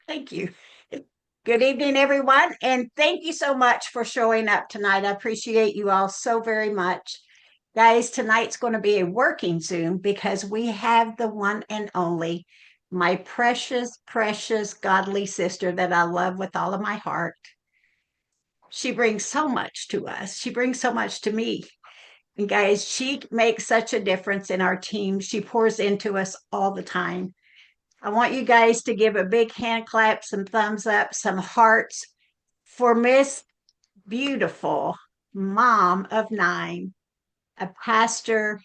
Thank you. Good evening, everyone, and thank you so much for showing up tonight. I appreciate you all so very much. Guys, tonight's going to be a working Zoom because we have the one and only, my precious, precious, godly sister that I love with all of my heart. She brings so much to us. She brings so much to me. And guys, she makes such a difference in our team. She pours into us all the time. I want you guys to give a big hand clap, some thumbs up, some hearts for Miss Beautiful, mom of nine, a pastor,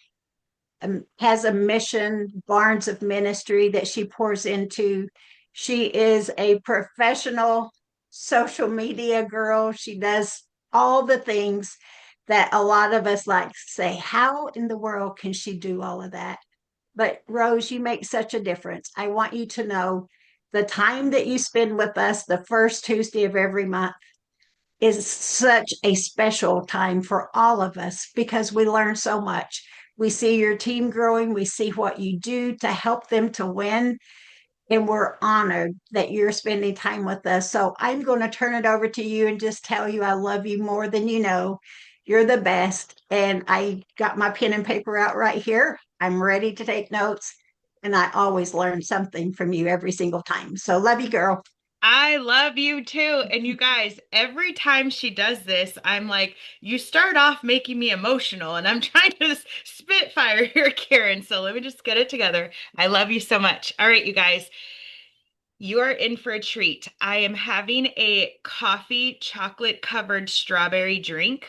has a mission, Barns of Ministry that she pours into. She is a professional social media girl. She does all the things that a lot of us like to say, how in the world can she do all of that? But Rose, you make such a difference. I want you to know the time that you spend with us the first Tuesday of every month is such a special time for all of us because we learn so much. We see your team growing, we see what you do to help them to win, and we're honored that you're spending time with us. So I'm going to turn it over to you and just tell you I love you more than you know. You're the best. And I got my pen and paper out right here. I'm ready to take notes. And I always learn something from you every single time. So love you, girl. I love you too. And you guys, every time she does this, I'm like, you start off making me emotional, and I'm trying to spitfire here, Karen. So let me just get it together. I love you so much. All right, you guys, you are in for a treat. I am having a coffee chocolate covered strawberry drink,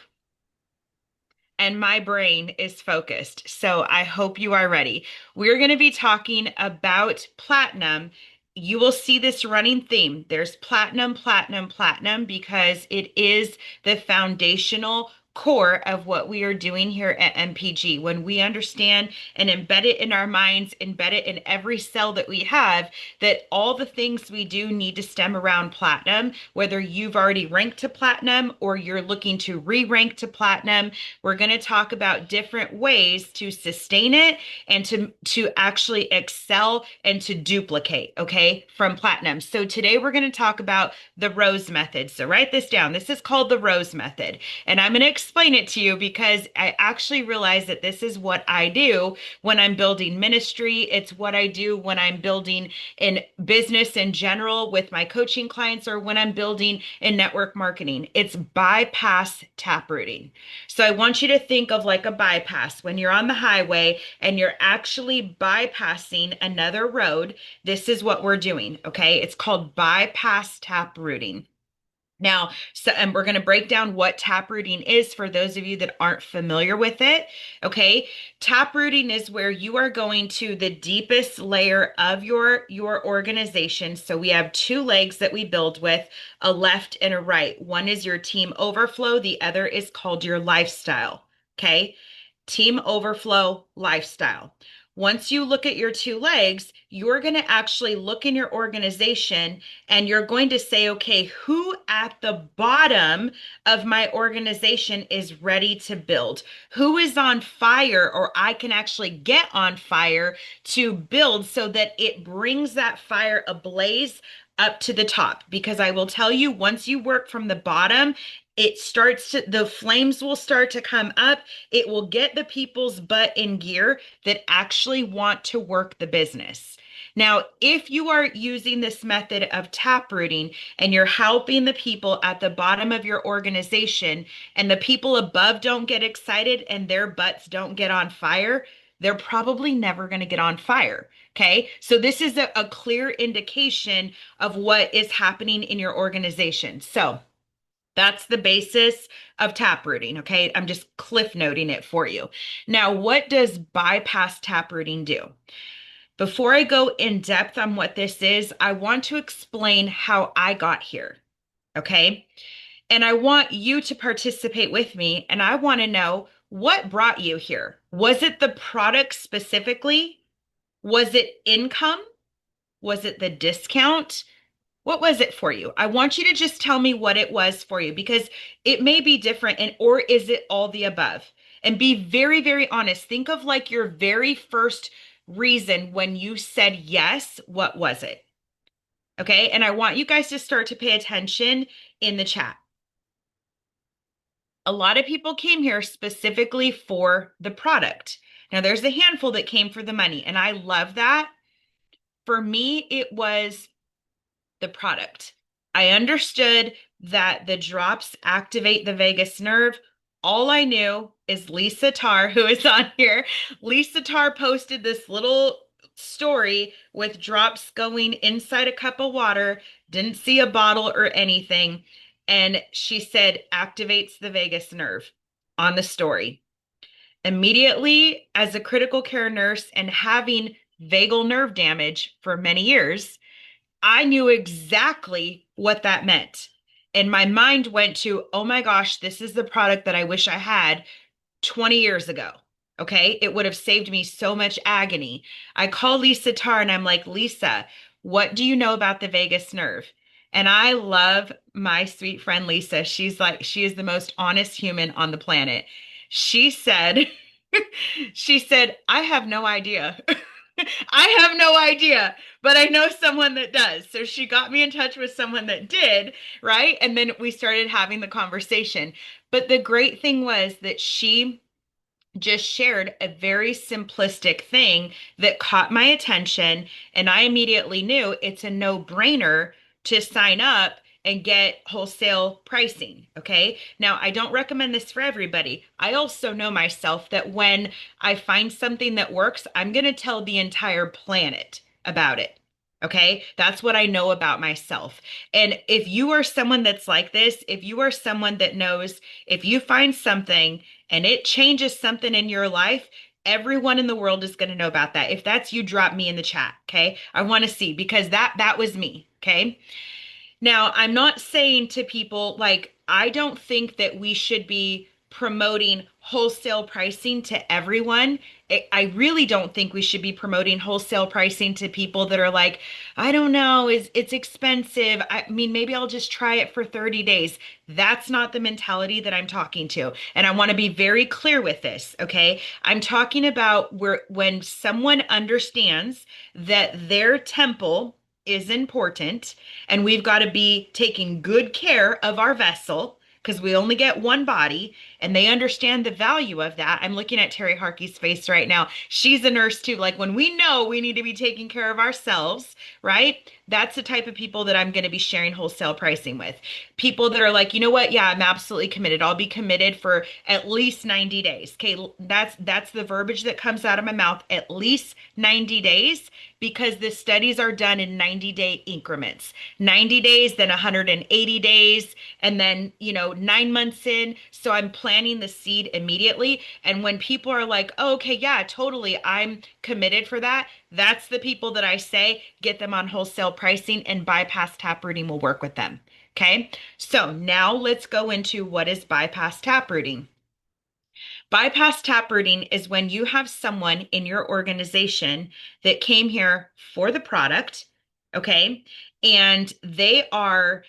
and my brain is focused. So I hope you are ready. We're going to be talking about platinum. You will see this running theme. There's platinum, platinum, platinum, because it is the foundational core of what we are doing here at MPG. When we understand and embed it in our minds, embed it in every cell that we have, that all the things we do need to stem around platinum, whether you've already ranked to platinum or you're looking to re-rank to platinum. We're going to talk about different ways to sustain it and to actually excel and to duplicate, okay, from platinum. So today we're going to talk about the rose method. So write this down. This is called the rose method. And I'm going to explain it to you because I actually realize that this is what I do when I'm building ministry. It's what I do when I'm building in business in general with my coaching clients, or when I'm building in network marketing. It's bypass taprooting. So I want you to think of like a bypass when you're on the highway and you're actually bypassing another road. This is what we're doing, okay? It's called bypass taprooting. Now, so and we're going to break down what taprooting is for those of you that aren't familiar with it. Okay. Taprooting is where you are going to the deepest layer of your organization. So we have two legs that we build with, a left and a right. One is your team overflow, the other is called your lifestyle. Okay. Team overflow, lifestyle. Once you look at your two legs, you're going to actually look in your organization and you're going to say, okay, who at the bottom of my organization is ready to build? Who is on fire, or I can actually get on fire to build so that it brings that fire ablaze up to the top? Because I will tell you, once you work from the bottom, the flames will start to come up. It will get the people's butt in gear that actually want to work the business. Now, if you are using this method of taprooting and you're helping the people at the bottom of your organization, and the people above don't get excited and their butts don't get on fire, they're probably never going to get on fire. Okay. So this is a clear indication of what is happening in your organization. So that's the basis of taprooting. Okay. I'm just cliff noting it for you. Now, what does bypass taprooting do? Before I go in depth on what this is, I want to explain how I got here. Okay. And I want you to participate with me. And I want to know, what brought you here? Was it the product specifically? Was it income? Was it the discount? What was it for you? I want you to just tell me what it was for you, because it may be different, and or is it all the above? And be very, very honest. Think of like your very first reason when you said yes. What was it? Okay. And I want you guys to start to pay attention in the chat. A lot of people came here specifically for the product. Now, there's a handful that came for the money, and I love that. For me, it was the product. I understood that the drops activate the vagus nerve. All I knew is Lisa Tarr, who is on here. Lisa Tarr posted this little story with drops going inside a cup of water, didn't see a bottle or anything. And she said, activates the vagus nerve on the story. Immediately, as a critical care nurse and having vagal nerve damage for many years, I knew exactly what that meant. And my mind went to, oh my gosh, this is the product that I wish I had 20 years ago. Okay. It would have saved me so much agony. I call Lisa Tarr and I'm like, Lisa, what do you know about the vagus nerve? And I love my sweet friend Lisa. She's like, she is the most honest human on the planet. She said, she said, I have no idea. I have no idea, but I know someone that does. So she got me in touch with someone that did, right? And then we started having the conversation. But the great thing was that she just shared a very simplistic thing that caught my attention. And I immediately knew it's a no-brainer to sign up and get wholesale pricing. Okay. Now, I don't recommend this for everybody. I also know myself that when I find something that works, I'm going to tell the entire planet about it. Okay. That's what I know about myself. And if you are someone that's like this, if you are someone that knows if you find something and it changes something in your life, everyone in the world is going to know about that. If that's you, drop me in the chat. Okay. I want to see because that was me. Okay. Now, I'm not saying to people like, I don't think that we should be promoting wholesale pricing to everyone. I really don't think we should be promoting wholesale pricing to people that are like, I don't know, it's expensive. I mean, maybe I'll just try it for 30 days. That's not the mentality that I'm talking to. And I want to be very clear with this, okay? I'm talking about where when someone understands that their temple is important and we've got to be taking good care of our vessel because we only get one body and they understand the value of that. I'm looking at Terry Harkey's face right now. She's a nurse too. Like when we know we need to be taking care of ourselves, right? That's the type of people that I'm going to be sharing wholesale pricing with. People that are like, you know what? Yeah, I'm absolutely committed. I'll be committed for at least 90 days. Okay, that's the verbiage that comes out of my mouth, at least 90 days, because the studies are done in 90-day increments. 90 days, then 180 days, and then, 9 months in. So I'm planting the seed immediately. And when people are like, oh, okay, yeah, totally, I'm committed for that. That's the people that I say get them on wholesale pricing and bypass taprooting will work with them. Okay. So now let's go into what is bypass taprooting. Bypass taprooting is when you have someone in your organization that came here for the product, okay? And they are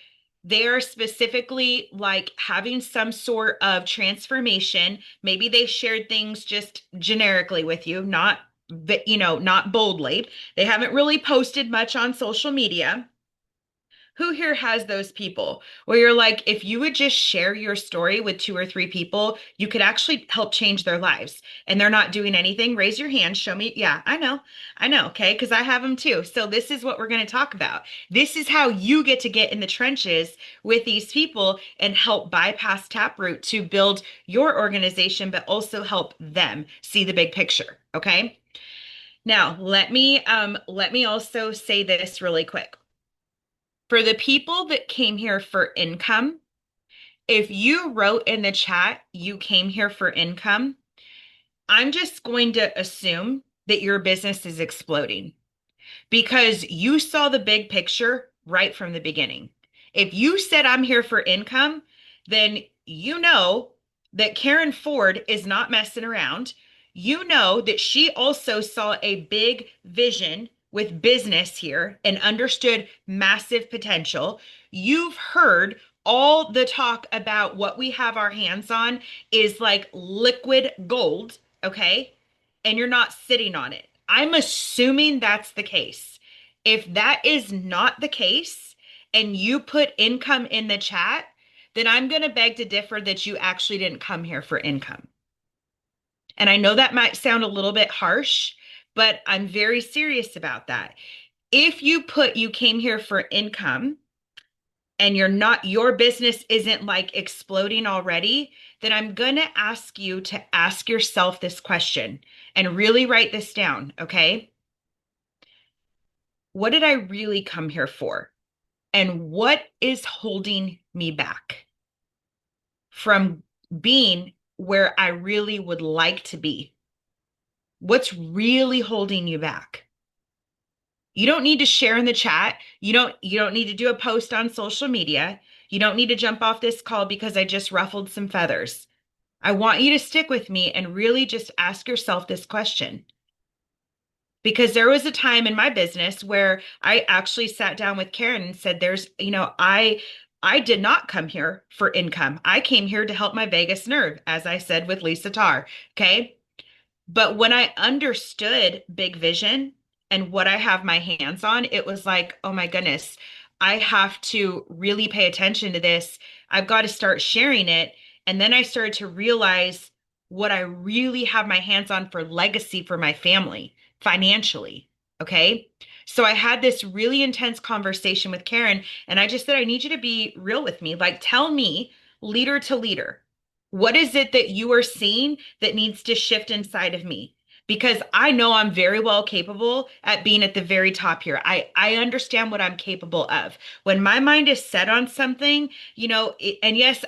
specifically like having some sort of transformation. Maybe they shared things just generically with you, not boldly. They haven't really posted much on social media. Who here has those people where you're like, if you would just share your story with two or three people, you could actually help change their lives and they're not doing anything? Raise your hand. Show me. Yeah, I know. I know. Okay. Because I have them too. So this is what we're going to talk about. This is how you get to get in the trenches with these people and help bypass Taproot to build your organization, but also help them see the big picture. Okay. Now, let me also say this really quick. For the people that came here for income, if you wrote in the chat you came here for income, I'm just going to assume that your business is exploding because you saw the big picture right from the beginning. If you said, I'm here for income, then you know that Karen Ford is not messing around. You know that she also saw a big vision with business here and understood massive potential. You've heard all the talk about what we have our hands on is like liquid gold, okay? And you're not sitting on it. I'm assuming that's the case. If that is not the case and you put income in the chat, then I'm going to beg to differ that you actually didn't come here for income. And I know that might sound a little bit harsh, but I'm very serious about that. If you put you came here for income and your business isn't like exploding already, then I'm going to ask you to ask yourself this question and really write this down, okay? What did I really come here for? And what is holding me back from being where I really would like to be? What's really holding you back? You don't need to share in the chat. You don't need to do a post on social media. You don't need to jump off this call because I just ruffled some feathers. I want you to stick with me and really just ask yourself this question. Because there was a time in my business where I actually sat down with Karen and said, I did not come here for income. I came here to help my vagus nerve, as I said with Lisa Tarr. Okay. But when I understood big vision and what I have my hands on, it was like, oh my goodness, I have to really pay attention to this. I've got to start sharing it. And then I started to realize what I really have my hands on for legacy for my family financially. Okay. So I had this really intense conversation with Karen, and I just said, I need you to be real with me. Like, tell me, leader to leader, what is it that you are seeing that needs to shift inside of me? Because I know I'm very well capable at being at the very top here. I understand what I'm capable of. When my mind is set on something, and yes,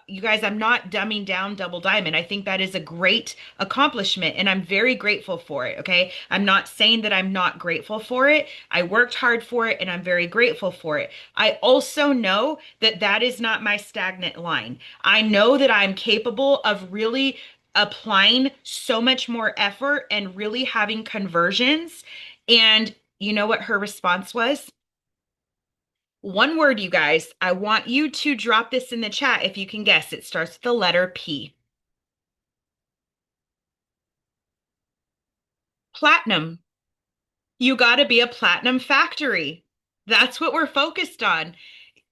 you guys, I'm not dumbing down Double Diamond. I think that is a great accomplishment and I'm very grateful for it. Okay. I'm not saying that I'm not grateful for it. I worked hard for it and I'm very grateful for it. I also know that that is not my stagnant line. I know that I'm capable of really applying so much more effort and really having conversions. And you know what her response was? One word, you guys. I want you to drop this in the chat if you can guess. It starts with the letter P. Platinum. You got to be a platinum factory. That's what we're focused on.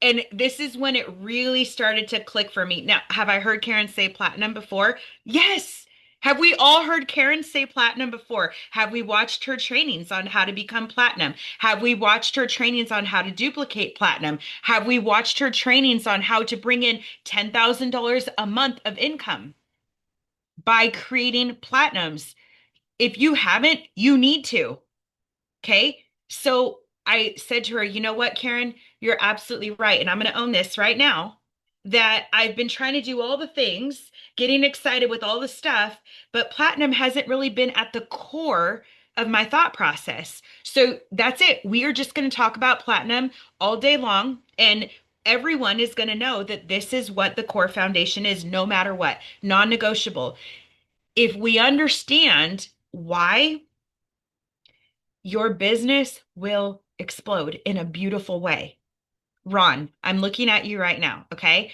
And this is when it really started to click for me. Now, have I heard Karen say platinum before? Yes. Have we all heard Karen say platinum before? Have we watched her trainings on how to become platinum? Have we watched her trainings on how to duplicate platinum? Have we watched her trainings on how to bring in $10,000 a month of income by creating platinums? If you haven't, you need to. Okay. So I said to her, you know what, Karen, you're absolutely right. And I'm going to own this right now that I've been trying to do all the things, getting excited with all the stuff, but platinum hasn't really been at the core of my thought process. So that's it. We are just going to talk about platinum all day long. And everyone is going to know that this is what the core foundation is, no matter what, non negotiable. If we understand why, your business will explode in a beautiful way. Ron, I'm looking at you right now, okay?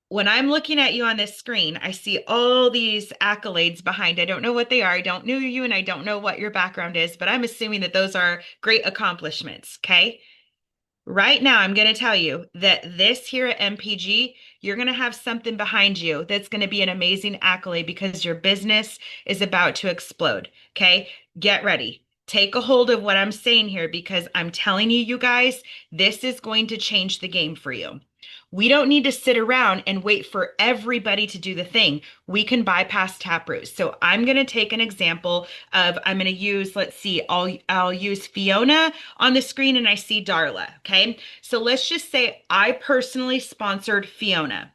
When I'm looking at you on this screen, I see all these accolades behind. I don't know what they are. I don't know you and I don't know what your background is, but I'm assuming that those are great accomplishments, okay? Right now, I'm going to tell you that this here at MPG, you're going to have something behind you that's going to be an amazing accolade because your business is about to explode. Okay. Get ready. Take a hold of what I'm saying here because I'm telling you, you guys, this is going to change the game for you. We don't need to sit around and wait for everybody to do the thing. We can bypass Taproot. So I'm going to take an example of, I'm going to use, let's see, I'll use Fiona on the screen and I see Darla. Okay. So let's just say I personally sponsored Fiona.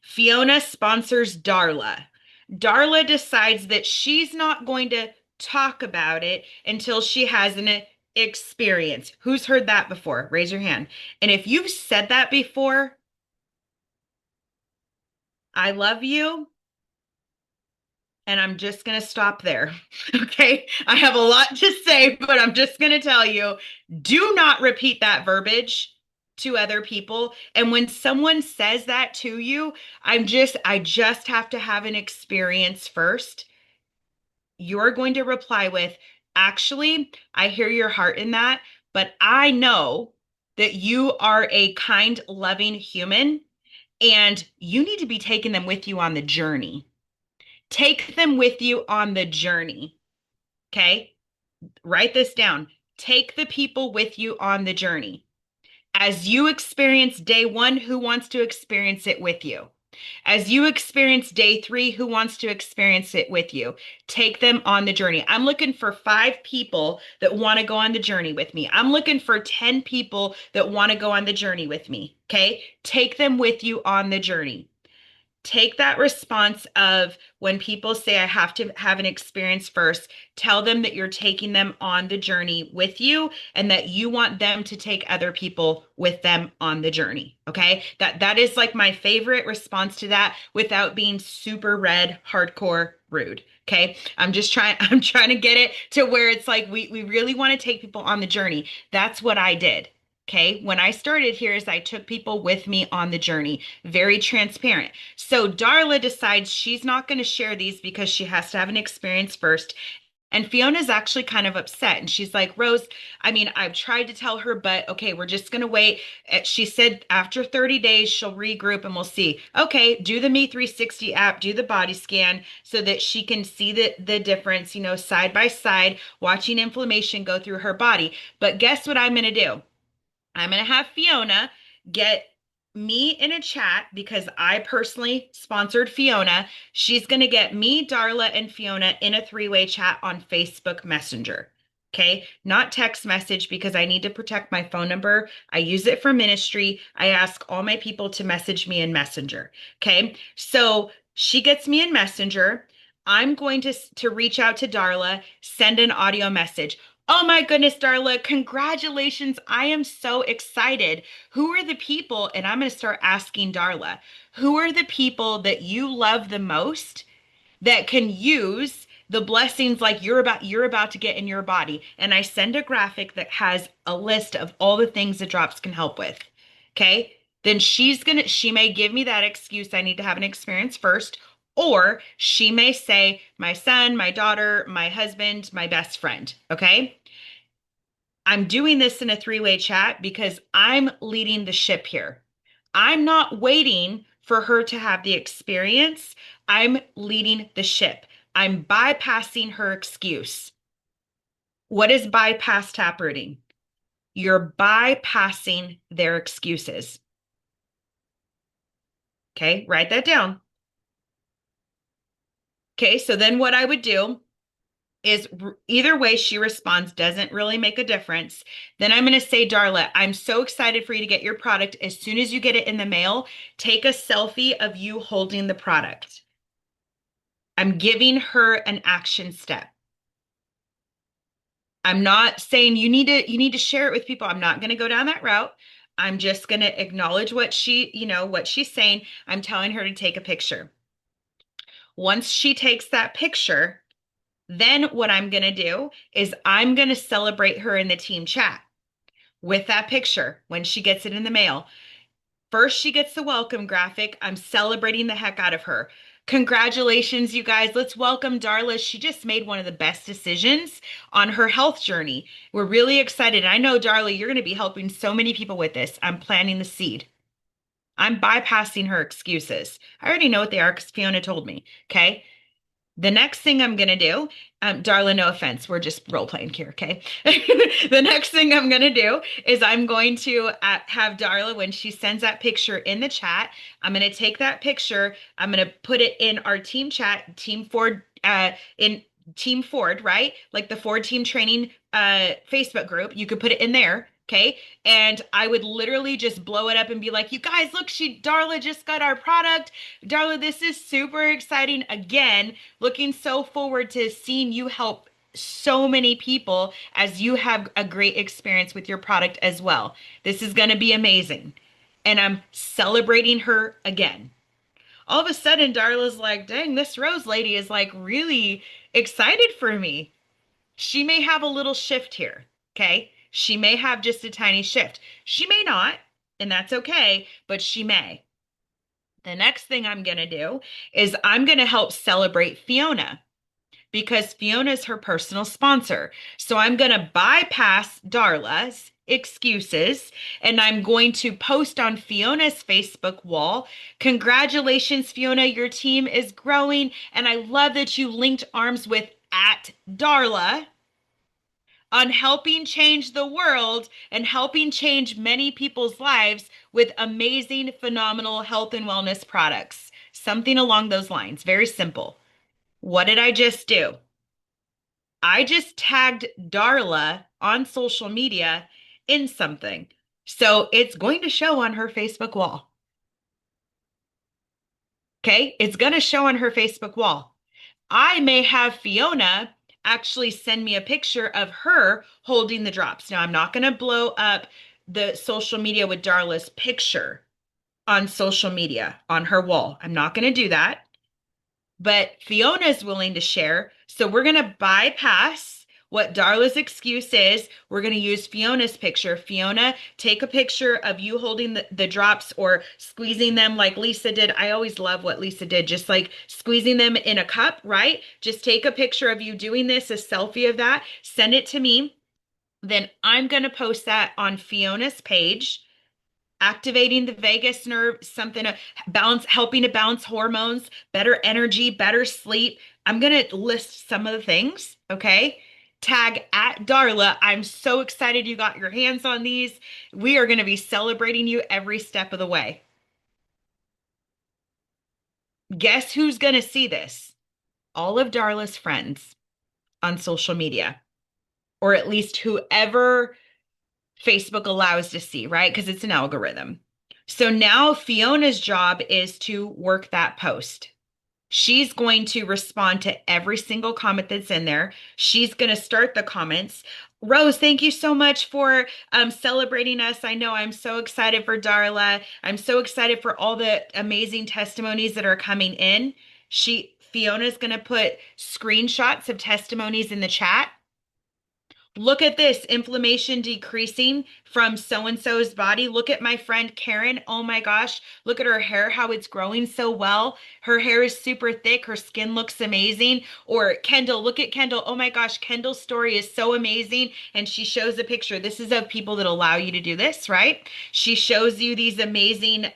Fiona sponsors Darla. Darla decides that she's not going to talk about it until she has an experience. Who's heard that before? Raise your hand. And if you've said that before, I love you. And I'm just going to stop there. Okay. I have a lot to say, but I'm just going to tell you, do not repeat that verbiage to other people. And when someone says that to you, I just have to have an experience first. You're going to reply with, Actually, I hear your heart in that, but I know that you are a kind, loving human and you need to be taking them with you on the journey. Take them with you on the journey. Okay? Write this down. Take the people with you on the journey. As you experience day one, who wants to experience it with you? As you experience day three, who wants to experience it with you? Take them on the journey. I'm looking for 5 people that want to go on the journey with me. I'm looking for 10 people that want to go on the journey with me. Okay. Take them with you on the journey. Take that response of when people say, I have to have an experience first, tell them that you're taking them on the journey with you and that you want them to take other people with them on the journey. Okay. That is like my favorite response to that without being super red, hardcore, rude. Okay. I'm trying to get it to where it's like we really want to take people on the journey. That's what I did. Okay. When I started here is I took people with me on the journey, very transparent. So Darla decides she's not going to share these because she has to have an experience first. And Fiona's actually kind of upset. And she's like, Rose, I mean, I've tried to tell her, but okay, we're just going to wait. She said after 30 days, she'll regroup and we'll see. Okay, do the Me 360 app, do the body scan so that she can see the difference, side by side, watching inflammation go through her body. But guess what I'm going to do? I'm going to have Fiona get me in a chat because I personally sponsored Fiona. She's going to get me, Darla, and Fiona in a 3-way chat on Facebook Messenger. Okay, not text message because I need to protect my phone number. I use it for ministry. I ask all my people to message me in Messenger. Okay, so she gets me in Messenger. I'm going to reach out to Darla, send an audio message. Oh my goodness, Darla, congratulations. I am so excited. Who are the people, and I'm going to start asking Darla, who are the people that you love the most that can use the blessings like you're about to get in your body? And I send a graphic that has a list of all the things that drops can help with. Okay? Then she may give me that excuse I need to have an experience first, or she may say my son, my daughter, my husband, my best friend. Okay? I'm doing this in a 3-way chat because I'm leading the ship here. I'm not waiting for her to have the experience. I'm leading the ship. I'm bypassing her excuse. What is bypass taprooting? You're bypassing their excuses. Okay, write that down. Okay, so then what I would do is either way she responds doesn't really make a difference. Then I'm going to say, Darla, I'm so excited for you to get your product. As soon as you get it in the mail, take a selfie of you holding the product. I'm giving her an action step. I'm not saying you need to share it with people. I'm not going to go down that route. I'm just going to acknowledge what she's saying. I'm telling her to take a picture. Once she takes that picture, then what I'm going to do is I'm going to celebrate her in the team chat with that picture when she gets it in the mail. First, she gets the welcome graphic. I'm celebrating the heck out of her. Congratulations, you guys. Let's welcome Darla. She just made one of the best decisions on her health journey. We're really excited. I know, Darla, you're going to be helping so many people with this. I'm planting the seed. I'm bypassing her excuses. I already know what they are because Fiona told me. Okay. The next thing I'm going to do, Darla, no offense, we're just role playing here, okay? The next thing I'm going to do is I'm going to have Darla, when she sends that picture in the chat, I'm going to take that picture, I'm going to put it in our team chat, Team Ford, in Team Ford, right? Like the Ford Team Training Facebook group. You could put it in there. Okay. And I would literally just blow it up and be like, you guys, look, Darla just got our product. Darla, this is super exciting. Again, looking so forward to seeing you help so many people as you have a great experience with your product as well. This is going to be amazing. And I'm celebrating her again. All of a sudden, Darla's like, dang, this Rose lady is like really excited for me. She may have a little shift here. Okay. She may have just a tiny shift. She may not, and that's okay, but she may. The next thing I'm going to do is I'm going to help celebrate Fiona. because Fiona is her personal sponsor. So I'm going to bypass Darla's excuses and I'm going to post on Fiona's Facebook wall. Congratulations, Fiona, your team is growing. And I love that you linked arms with at Darla on helping change the world and helping change many people's lives with amazing, phenomenal health and wellness products. Something along those lines. Very simple. What did I just do? I just tagged Darla on social media in something. So it's going to show on her Facebook wall. Okay, it's going to show on her Facebook wall. I may have Fiona actually send me a picture of her holding the drops. Now, I'm not going to blow up the social media with Darla's picture on social media on her wall. I'm not going to do that. But Fiona's willing to share. So we're going to bypass what Darla's excuse is. We're going to use Fiona's picture. Fiona, take a picture of you holding the drops or squeezing them like Lisa did. I always love what Lisa did, just like squeezing them in a cup, right? Just take a picture of you doing this, a selfie of that, send it to me. Then I'm going to post that on Fiona's page, activating the vagus nerve, something to balance, helping to balance hormones, better energy, better sleep. I'm going to list some of the things, okay? Tag at Darla. I'm so excited you got your hands on these. We are going to be celebrating you every step of the way. Guess who's going to see this? All of Darla's friends on social media, or at least whoever Facebook allows to see, right? Because it's an algorithm. So now Fiona's job is to work that post. She's going to respond to every single comment that's in there. She's going to start the comments. Rose, thank you so much for celebrating us. I know I'm so excited for Darla. I'm so excited for all the amazing testimonies that are coming in. Fiona's going to put screenshots of testimonies in the chat. Look at this inflammation decreasing from so and so's body. Look at my friend Karen. Oh my gosh, look at her hair, how it's growing so well. Her hair is super thick. Her skin looks amazing. Or Kendall, look at Kendall. Oh my gosh, Kendall's story is so amazing. And she shows a picture. This is of people that allow you to do this, right? She shows you these amazing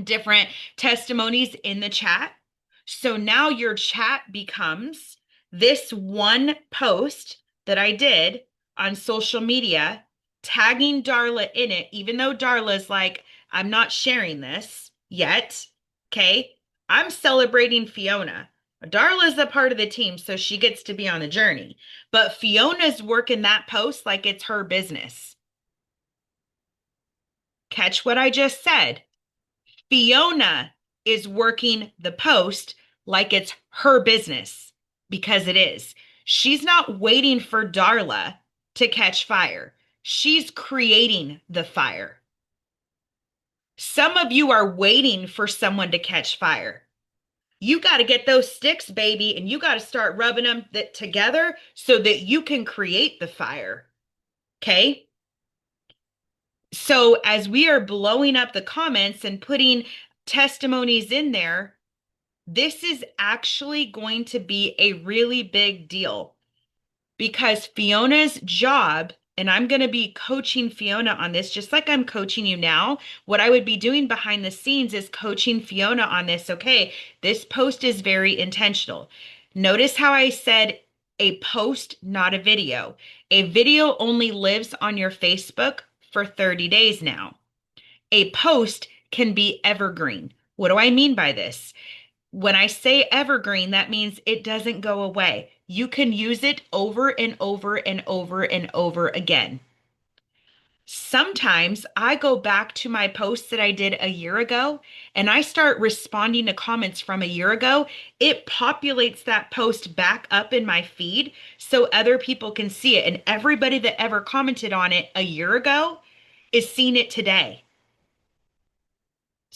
different testimonies in the chat. So now your chat becomes this one post that I did on social media, tagging Darla in it, even though Darla's like, I'm not sharing this yet. Okay. I'm celebrating Fiona. Darla's a part of the team, so she gets to be on the journey. But Fiona's working that post like it's her business. Catch what I just said. Fiona is working the post like it's her business because it is. She's not waiting for Darla to catch fire. She's creating the fire. Some of you are waiting for someone to catch fire. You got to get those sticks, baby, and you got to start rubbing them together so that you can create the fire. Okay? So as we are blowing up the comments and putting testimonies in there, this is actually going to be a really big deal because Fiona's job, and I'm going to be coaching Fiona on this, just like I'm coaching you now. What I would be doing behind the scenes is coaching Fiona on this. Okay, this post is very intentional. Notice how I said a post, not a video. A video only lives on your Facebook for 30 days now. A post can be evergreen. What do I mean by this? When I say evergreen, that means it doesn't go away. You can use it over and over and over and over again. Sometimes I go back to my posts that I did a year ago and I start responding to comments from a year ago. It populates that post back up in my feed so other people can see it. And everybody that ever commented on it a year ago is seeing it today.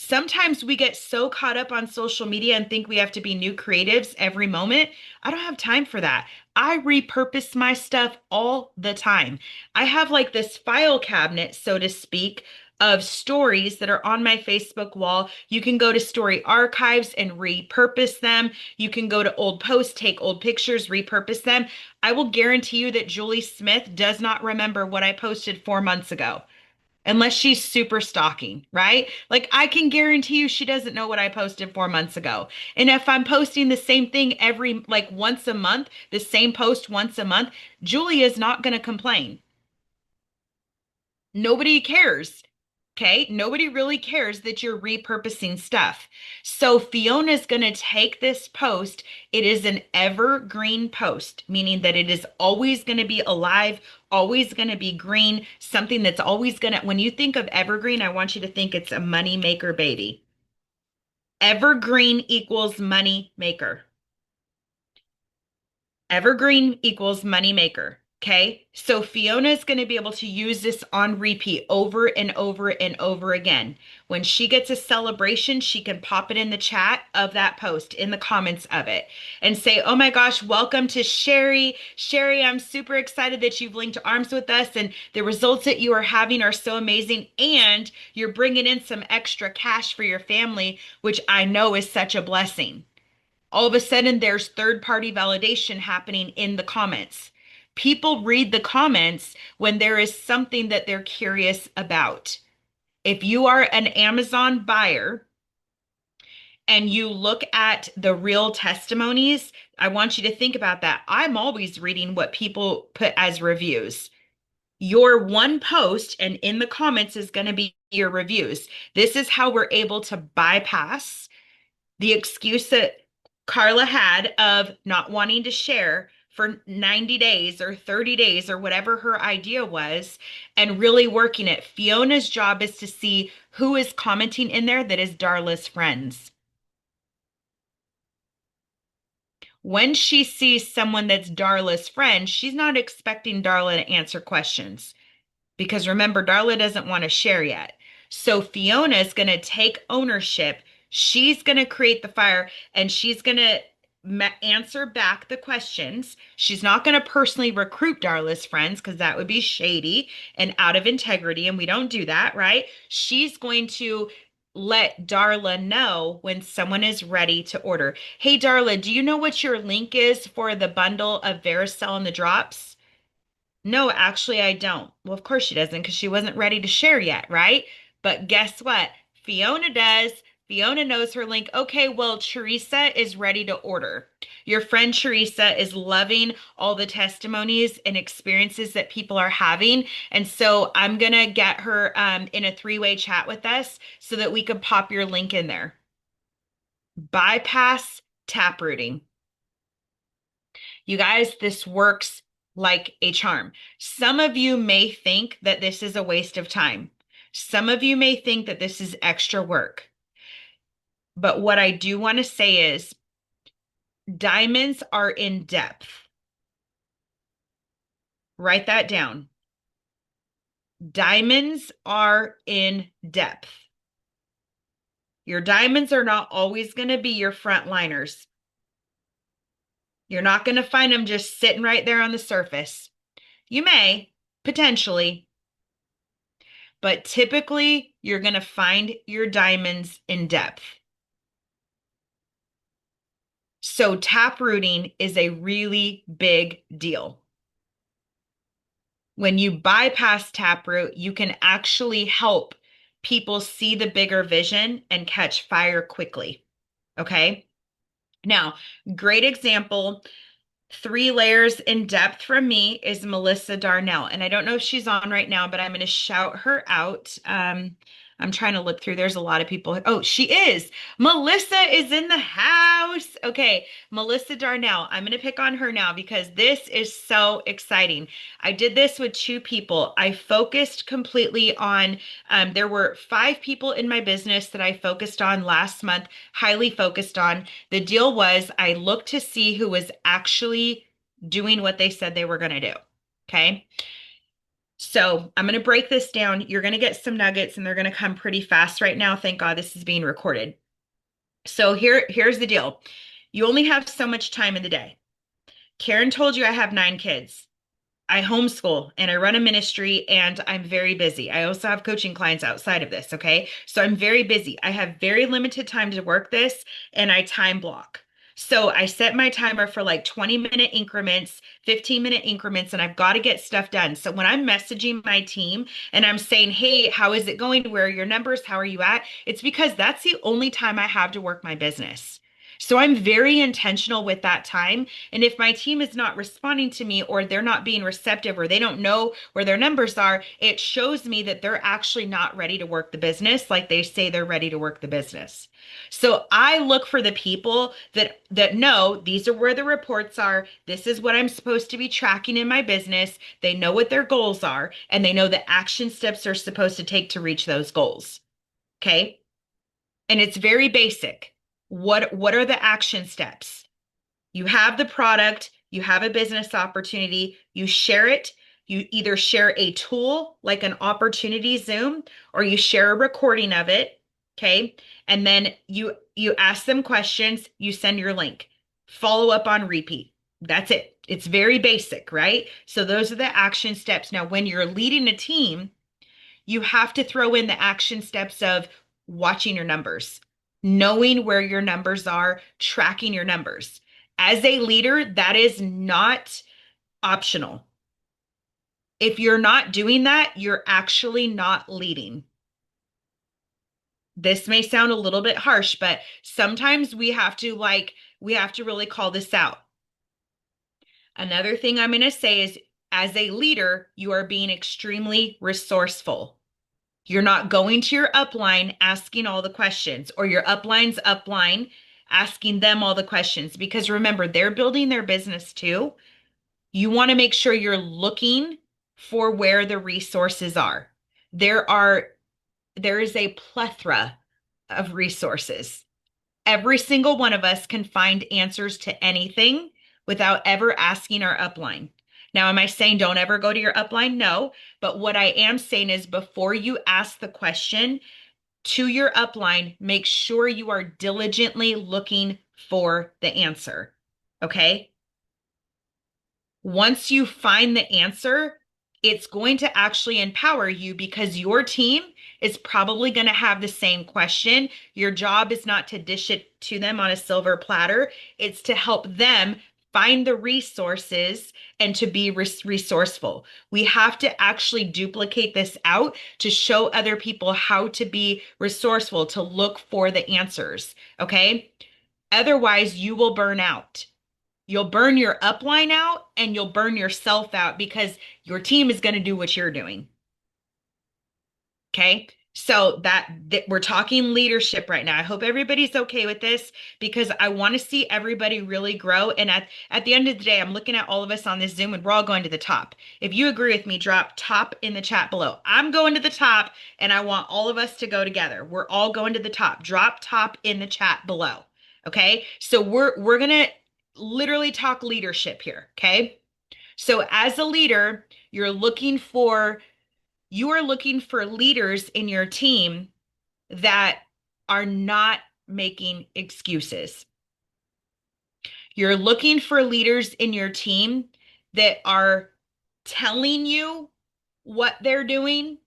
Sometimes we get so caught up on social media and think we have to be new creatives every moment. I don't have time for that. I repurpose my stuff all the time. I have like this file cabinet, so to speak, of stories that are on my Facebook wall. You can go to story archives and repurpose them. You can go to old posts, take old pictures, repurpose them. I will guarantee you that Julie Smith does not remember what I posted 4 months ago. Unless she's super stalking, right? Like I can guarantee you she doesn't know what I posted 4 months ago. And if I'm posting the same thing every like once a month, the same post once a month, Julie is not going to complain. Nobody cares. Okay. Nobody really cares that you're repurposing stuff. So Fiona's going to take this post. It is an evergreen post, meaning that it is always going to be alive, always going to be green, something that's always going to, when you think of evergreen, I want you to think it's a money maker baby. Evergreen equals money maker. Evergreen equals money maker. Okay. So Fiona is going to be able to use this on repeat over and over and over again. When she gets a celebration, she can pop it in the chat of that post, in the comments of it, and say, oh my gosh, welcome to Sherry. Sherry, I'm super excited that you've linked arms with us and the results that you are having are so amazing. And you're bringing in some extra cash for your family, which I know is such a blessing. All of a sudden there's third party validation happening in the comments. People read the comments when there is something that they're curious about. If you are an Amazon buyer and you look at the real testimonies, I want you to think about that. I'm always reading what people put as reviews. Your one post and in the comments is going to be your reviews. This is how we're able to bypass the excuse that Carla had of not wanting to share for 90 days or 30 days or whatever her idea was, and really working it. Fiona's job is to see who is commenting in there that is Darla's friends. When she sees someone that's Darla's friend, she's not expecting Darla to answer questions. Because remember, Darla doesn't want to share yet. So Fiona is going to take ownership. She's going to create the fire and she's going to answer back the questions. She's not going to personally recruit Darla's friends because that would be shady and out of integrity. And we don't do that, right? She's going to let Darla know when someone is ready to order. Hey, Darla, do you know what your link is for the bundle of Varicel and the drops? No, actually, I don't. Well, of course she doesn't because she wasn't ready to share yet, right? But guess what? Fiona does. Fiona knows her link. Okay, well, Teresa is ready to order. Your friend Teresa is loving all the testimonies and experiences that people are having. And so I'm going to get her in a three-way chat with us so that we can pop your link in there. Bypass taprooting. You guys, this works like a charm. Some of you may think that this is a waste of time. Some of you may think that this is extra work. But what I do want to say is diamonds are in depth. Write that down. Diamonds are in depth. Your diamonds are not always going to be your frontliners. You're not going to find them just sitting right there on the surface. You may, potentially, but typically you're going to find your diamonds in depth. So taprooting is a really big deal. When you bypass taproot, you can actually help people see the bigger vision and catch fire quickly. Okay. Now, great example. 3 layers in depth from me is Melissa Darnell. And I don't know if she's on right now, but I'm going to shout her out. I'm trying to look through. There's a lot of people. Oh, she is. Melissa is in the house. Okay, Melissa Darnell. I'm going to pick on her now because this is so exciting. I did this with 2 people. I focused completely on, there were 5 people in my business that I focused on last month, highly focused on. The deal was I looked to see who was actually doing what they said they were going to do. Okay. So I'm going to break this down. You're going to get some nuggets and they're going to come pretty fast right now. Thank God this is being recorded. So here's the deal. You only have so much time in the day. Karen told you I have 9 kids. I homeschool and I run a ministry and I'm very busy. I also have coaching clients outside of this. Okay. So I'm very busy. I have very limited time to work this and I time block. So I set my timer for like 20-minute increments, 15-minute increments, and I've got to get stuff done. So when I'm messaging my team and I'm saying, hey, how is it going? Where are your numbers? How are you at? It's because that's the only time I have to work my business. So I'm very intentional with that time. And if my team is not responding to me or they're not being receptive or they don't know where their numbers are, it shows me that they're actually not ready to work the business like they say they're ready to work the business. So I look for the people that know these are where the reports are. This is what I'm supposed to be tracking in my business. They know what their goals are and they know the action steps they're supposed to take to reach those goals. Okay? And it's very basic. What are the action steps? You have the product, you have a business opportunity, you share it. You either share a tool like an opportunity Zoom or you share a recording of it, okay? And then you ask them questions, you send your link. Follow up on repeat. That's it. It's very basic, right? So those are the action steps. Now, when you're leading a team, you have to throw in the action steps of watching your numbers, knowing where your numbers are, tracking your numbers. As a leader, that is not optional. If you're not doing that, you're actually not leading. This may sound a little bit harsh, but sometimes we have to really call this out. Another thing I'm going to say is as a leader, you are being extremely resourceful. You're not going to your upline asking all the questions or your upline's upline asking them all the questions because remember, they're building their business too. You want to make sure you're looking for where the resources are. There are there is a plethora of resources. Every single one of us can find answers to anything without ever asking our upline. Now, am I saying don't ever go to your upline? No. But what I am saying is before you ask the question to your upline, make sure you are diligently looking for the answer. Okay. Once you find the answer, it's going to actually empower you because your team is probably going to have the same question. Your job is not to dish it to them on a silver platter, it's to help them find the resources and to be resourceful. We have to actually duplicate this out to show other people how to be resourceful, to look for the answers. Okay. Otherwise, you will burn out. You'll burn your upline out and you'll burn yourself out because your team is going to do what you're doing. Okay. So that we're talking leadership right now. I hope everybody's okay with this because I want to see everybody really grow. And at the end of the day, I'm looking at all of us on this Zoom and we're all going to the top. If you agree with me, drop top in the chat below. I'm going to the top and I want all of us to go together. We're all going to the top. Drop top in the chat below. Okay. So we're going to literally talk leadership here. Okay. So as a leader, you are looking for leaders in your team that are not making excuses. You're looking for leaders in your team that are telling you what they're doing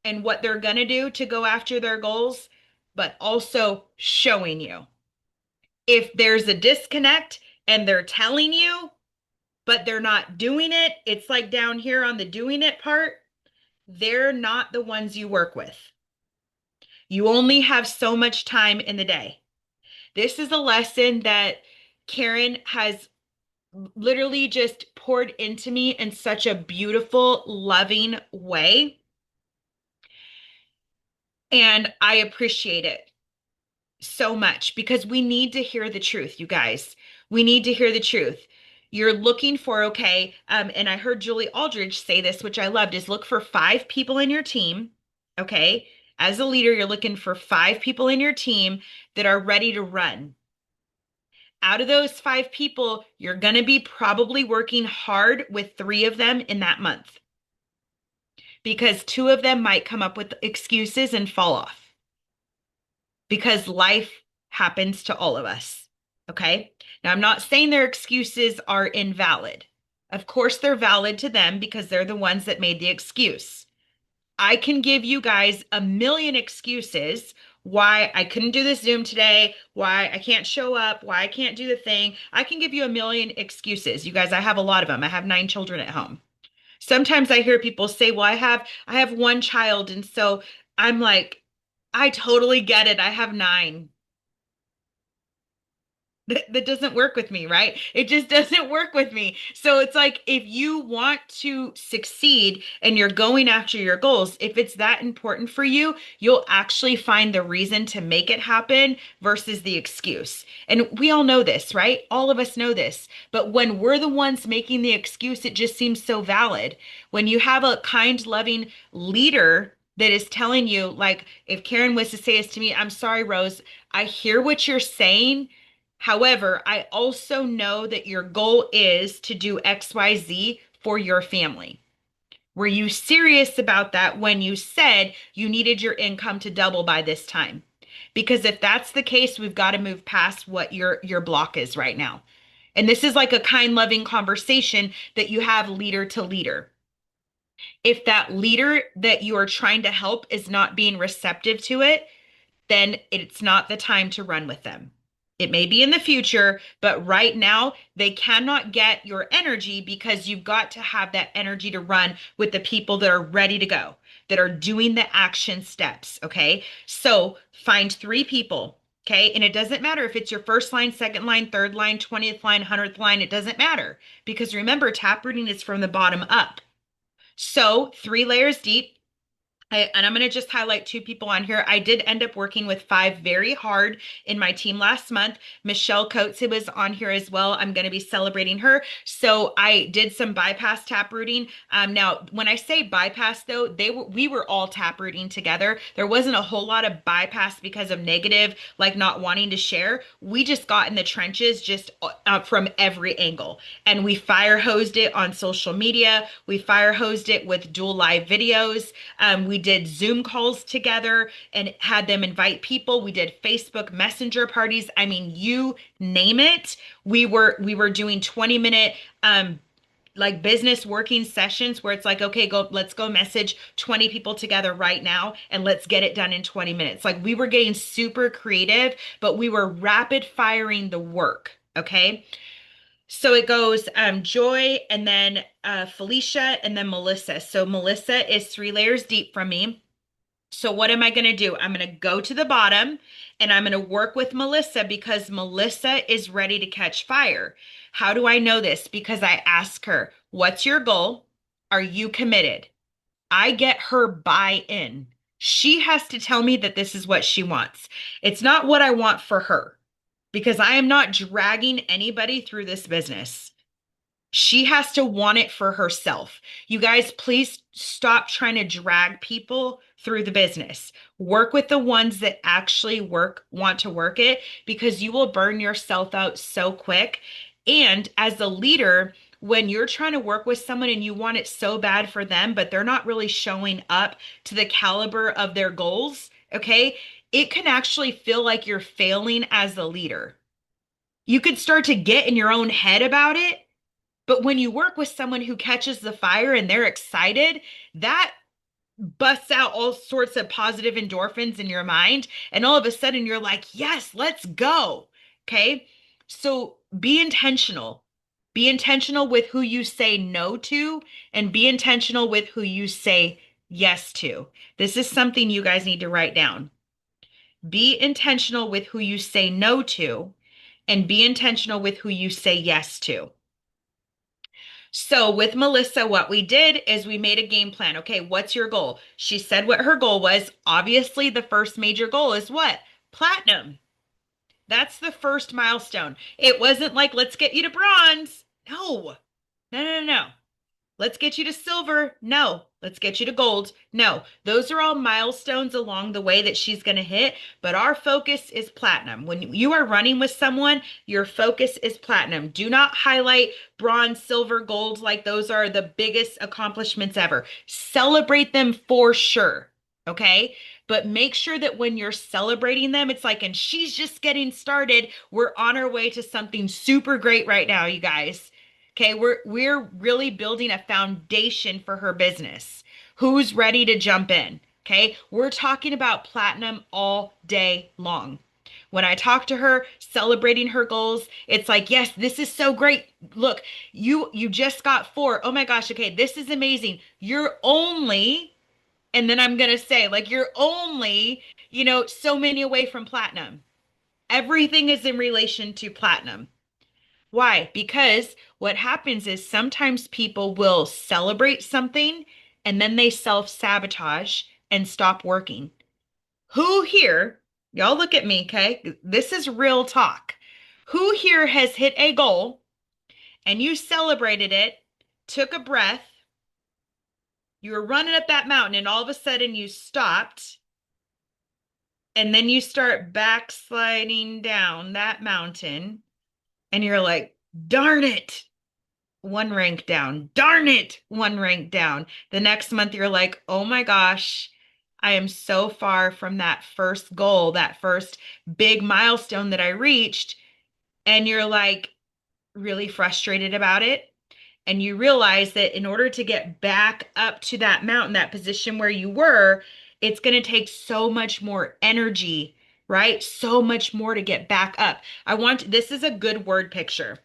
and what they're going to do to go after their goals, but also showing you. If there's a disconnect and they're telling you, but they're not doing it, it's like down here on the doing it part, they're not the ones you work with. You only have so much time in the day. This is a lesson that Karen has literally just poured into me in such a beautiful, loving way. And I appreciate it so much because we need to hear the truth, you guys. We need to hear the truth. You're looking for, okay, and I heard Julie Aldridge say this, which I loved, is look for 5 people in your team, okay? As a leader, you're looking for 5 people in your team that are ready to run. Out of those 5 people, you're going to be probably working hard with 3 of them in that month because 2 of them might come up with excuses and fall off because life happens to all of us. Okay. Now, I'm not saying their excuses are invalid. Of course, they're valid to them because they're the ones that made the excuse. I can give you guys a million excuses why I couldn't do this Zoom today, why I can't show up, why I can't do the thing. I can give you a million excuses. You guys, I have a lot of them. I have 9 children at home. Sometimes I hear people say, "Well, I have one child." And so I'm like, I totally get it. I have 9. That doesn't work with me, right? It just doesn't work with me. So it's like if you want to succeed and you're going after your goals, if it's that important for you, you'll actually find the reason to make it happen versus the excuse. And we all know this, right? All of us know this. But when we're the ones making the excuse, it just seems so valid. When you have a kind, loving leader that is telling you, like if Karen was to say this to me, "I'm sorry, Rose, I hear what you're saying. However, I also know that your goal is to do XYZ for your family." Were you serious about that when you said you needed your income to double by this time? Because if that's the case, we've got to move past what your block is right now. And this is like a kind, loving conversation that you have leader to leader. If that leader that you are trying to help is not being receptive to it, then it's not the time to run with them. It may be in the future, but right now they cannot get your energy because you've got to have that energy to run with the people that are ready to go, that are doing the action steps. Okay. So find 3 people. Okay. And it doesn't matter if it's your first line, second line, third line, 20th line, 100th line. It doesn't matter because remember, taprooting is from the bottom up. So 3 layers deep. And I'm going to just highlight 2 people on here. I did end up working with 5 very hard in my team last month. Michelle Coates, who was on here as well. I'm going to be celebrating her. So I did some bypass tap rooting. Now, when I say bypass, though, we were all tap rooting together. There wasn't a whole lot of bypass because of negative, like not wanting to share. We just got in the trenches just from every angle. And we fire hosed it on social media. We fire hosed it with dual live videos. We did Zoom calls together and had them invite people. We did Facebook Messenger parties. I mean, you name it. We were doing 20-minute like business working sessions where it's like, okay, let's go message 20 people together right now and let's get it done in 20 minutes. Like we were getting super creative, but we were rapid firing the work. Okay. So it goes Joy and then Felicia and then Melissa. So Melissa is 3 layers deep from me. So what am I going to do? I'm going to go to the bottom and I'm going to work with Melissa because Melissa is ready to catch fire. How do I know this? Because I ask her, "What's your goal? Are you committed?" I get her buy-in. She has to tell me that this is what she wants. It's not what I want for her because I am not dragging anybody through this business. She has to want it for herself. You guys, please stop trying to drag people through the business. Work with the ones that actually want to work it because you will burn yourself out so quick. And as a leader, when you're trying to work with someone and you want it so bad for them, but they're not really showing up to the caliber of their goals, okay, it can actually feel like you're failing as a leader. You could start to get in your own head about it, but when you work with someone who catches the fire and they're excited, that busts out all sorts of positive endorphins in your mind. And all of a sudden you're like, yes, let's go. Okay. So be intentional. Be intentional with who you say no to and be intentional with who you say yes to. This is something you guys need to write down. Be intentional with who you say no to and be intentional with who you say yes to. So with Melissa, what we did is we made a game plan. Okay, what's your goal? She said what her goal was. Obviously, the first major goal is what? Platinum. That's the first milestone. It wasn't like, let's get you to bronze. No, no, no, no. Let's get you to silver. No. Let's get you to gold. No. Those are all milestones along the way that she's going to hit, but our focus is platinum. When you are running with someone, your focus is platinum. Do not highlight bronze, silver, gold like those are the biggest accomplishments ever. Celebrate them for sure. Okay? But make sure that when you're celebrating them, it's like, and she's just getting started. We're on our way to something super great right now, you guys. Okay, we're really building a foundation for her business. Who's ready to jump in? Okay, we're talking about platinum all day long. When I talk to her, celebrating her goals, it's like, yes, this is so great. Look, you just got four. Oh my gosh, okay, this is amazing. You're only, and then I'm gonna say, like, you're only, so many away from platinum. Everything is in relation to platinum. Why? Because what happens is sometimes people will celebrate something and then they self-sabotage and stop working. Who here, y'all look at me, okay? This is real talk. Who here has hit a goal and you celebrated it, took a breath, you were running up that mountain and all of a sudden you stopped and then you start backsliding down that mountain and you're like, darn it, one rank down. Darn it, one rank down. The next month, you're like, oh my gosh, I am so far from that first goal, that first big milestone that I reached. And you're like really frustrated about it. And you realize that in order to get back up to that mountain, that position where you were, it's going to take so much more energy, right? So much more to get back up. This is a good word picture.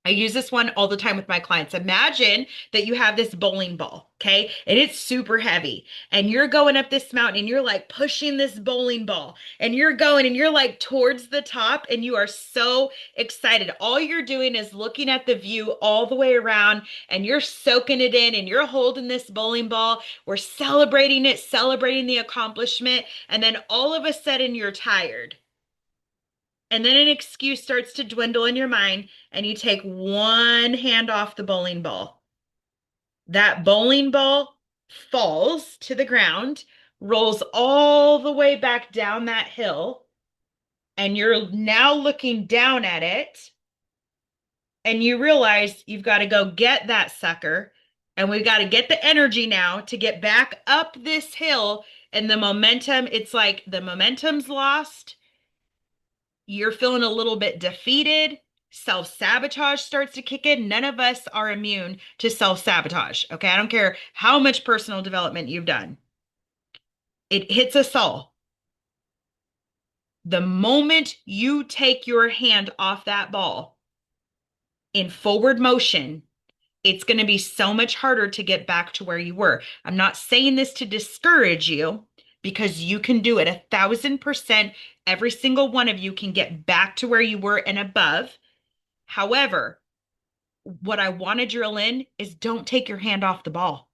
I use this one all the time with my clients. Imagine that you have this bowling ball, okay? And it's super heavy. And you're going up this mountain and you're like pushing this bowling ball. And you're going and you're like towards the top and you are so excited. All you're doing is looking at the view all the way around and you're soaking it in and you're holding this bowling ball. We're celebrating it, celebrating the accomplishment. And then all of a sudden you're tired. And then an excuse starts to dwindle in your mind, and you take one hand off the bowling ball. That bowling ball falls to the ground, rolls all the way back down that hill, and you're now looking down at it, and you realize you've got to go get that sucker, and we've got to get the energy now to get back up this hill. And the momentum, it's like the momentum's lost, you're feeling a little bit defeated, self-sabotage starts to kick in. None of us are immune to self-sabotage. Okay. I don't care how much personal development you've done, it hits us all. The moment you take your hand off that ball in forward motion, it's going to be so much harder to get back to where you were. I'm not saying this to discourage you because you can do it 1,000%. Every single one of you can get back to where you were and above. However, what I want to drill in is don't take your hand off the ball.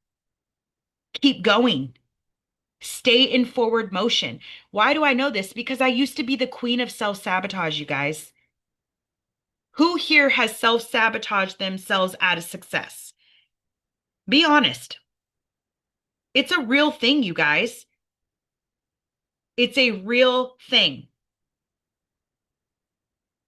Keep going. Stay in forward motion. Why do I know this? Because I used to be the queen of self-sabotage, you guys. Who here has self-sabotaged themselves out of success? Be honest. It's a real thing, you guys. It's a real thing.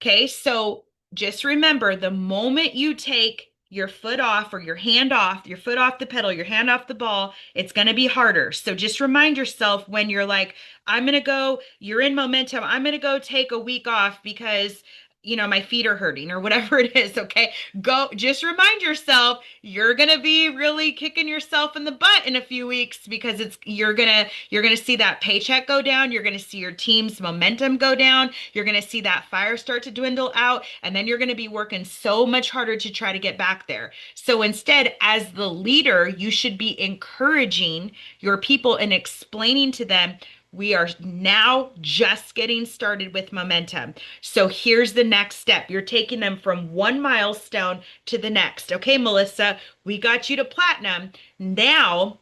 Okay, so just remember the moment you take your foot off or your hand off, your foot off the pedal, your hand off the ball, it's going to be harder. So just remind yourself when you're like, I'm going to go, you're in momentum, I'm going to go take a week off because my feet are hurting or whatever it is, okay? Go, just remind yourself you're going to be really kicking yourself in the butt in a few weeks because you're going to see that paycheck go down, you're going to see your team's momentum go down, you're going to see that fire start to dwindle out, and then you're going to be working so much harder to try to get back there. So instead, as the leader, you should be encouraging your people and explaining to them, we are now just getting started with momentum. So here's the next step. You're taking them from one milestone to the next. Okay, Melissa, we got you to platinum. Now,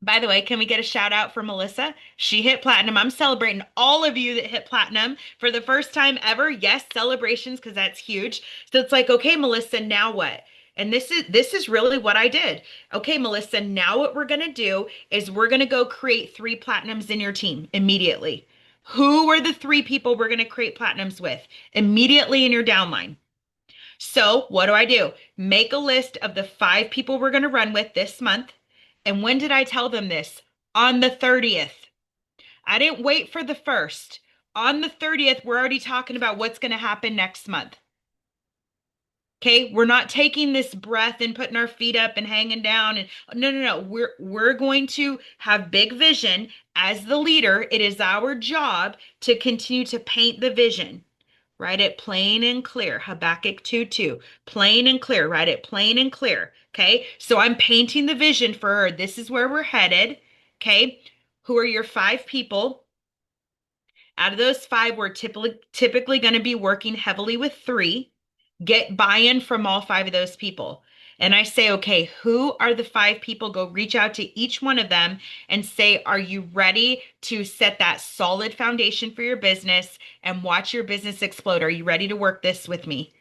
by the way, can we get a shout out for Melissa? She hit platinum. I'm celebrating all of you that hit platinum for the first time ever. Yes, celebrations, because that's huge. So it's like, okay, Melissa, now what? And this is really what I did. Okay, Melissa, now what we're gonna do is we're gonna go create 3 platinums in your team immediately. Who are the 3 people we're gonna create platinums with immediately in your downline? So what do? Make a list of the 5 people we're going to run with this month. And when did I tell them this? On the 30th. I didn't wait for the 1st. On the 30th, we're already talking about what's going to happen next month. Okay, we're not taking this breath and putting our feet up and hanging down and no, no, no. We're going to have big vision as the leader. It is our job to continue to paint the vision. Write it plain and clear. Habakkuk 2:2. Plain and clear. Write it plain and clear. Okay, so I'm painting the vision for her. This is where we're headed. Okay, who are your five people? Out of those five, we're typically going to be working heavily with three. Get buy-in from all five of those people. And I say, okay, who are the five people? Go reach out to each one of them and say, are you ready to set that solid foundation for your business and watch your business explode? Are you ready to work this with me?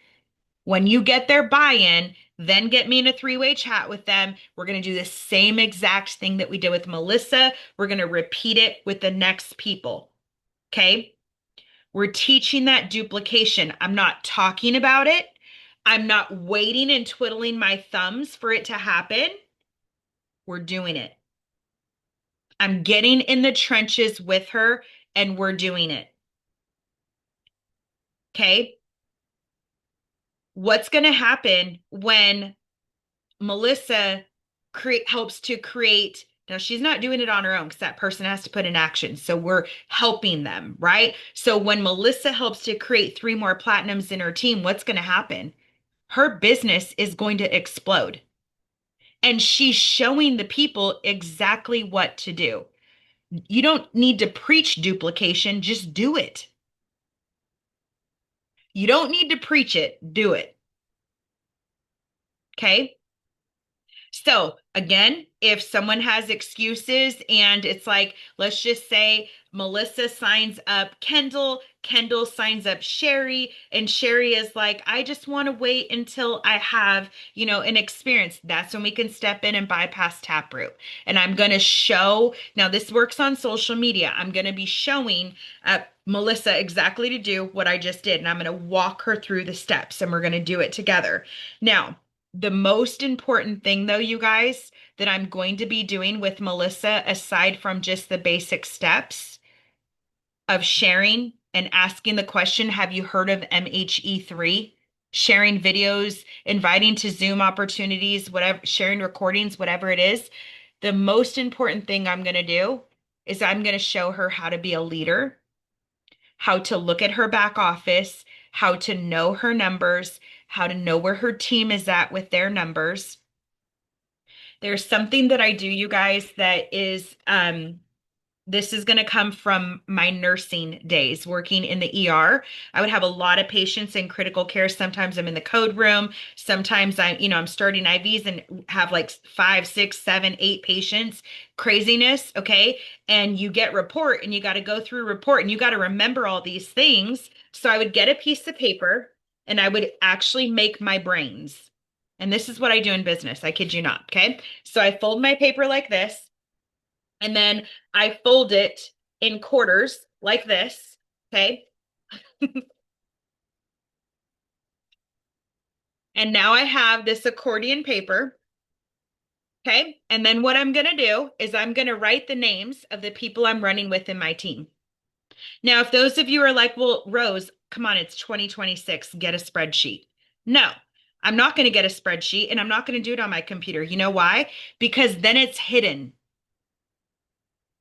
When you get their buy-in, then get me in a three-way chat with them. We're going to do the same exact thing that we did with Melissa. We're going to repeat it with the next people. Okay? We're teaching that duplication. I'm not talking about it. I'm not waiting and twiddling my thumbs for it to happen. We're doing it. I'm getting in the trenches with her and we're doing it. Okay. What's going to happen when Melissa helps to create? Now, she's not doing it on her own because that person has to put in action. So we're helping them, right? So when Melissa helps to create three more platinums in her team, what's going to happen? Her business is going to explode. And she's showing the people exactly what to do. You don't need to preach duplication, just do it. You don't need to preach it, do it. Okay? So, again, if someone has excuses and it's like, let's just say Melissa signs up Kendall, Kendall signs up Sherry, and Sherry is like, I just want to wait until I have, an experience. That's when we can step in and bypass Taproot. And I'm going to show, now this works on social media. I'm going to be showing Melissa exactly to do what I just did. And I'm going to walk her through the steps and we're going to do it together. Now, the most important thing, though, you guys, that I'm going to be doing with Melissa, aside from just the basic steps of sharing and asking the question, have you heard of MHE3? Sharing videos, inviting to Zoom opportunities, whatever, sharing recordings, whatever it is. The most important thing I'm going to do is I'm going to show her how to be a leader, how to look at her back office, how to know her numbers, how to know where her team is at with their numbers. There's something that I do, you guys, that is this is going to come from my nursing days working in the ER. I would have a lot of patients in critical care. Sometimes I'm in the code room. Sometimes I'm starting IVs and have like 5, 6, 7, 8 patients. Craziness. Okay. And you get report and you got to go through report and you got to remember all these things. So I would get a piece of paper and I would actually make my brains. And this is what I do in business. I kid you not. Okay. So I fold my paper like this. And then I fold it in quarters like this. Okay. And now I have this accordion paper. Okay. And then what I'm going to do is I'm going to write the names of the people I'm running with in my team. Now, if those of you are like, well, Rose, come on, it's 2026, get a spreadsheet. No, I'm not going to get a spreadsheet and I'm not going to do it on my computer. You know why? Because then it's hidden.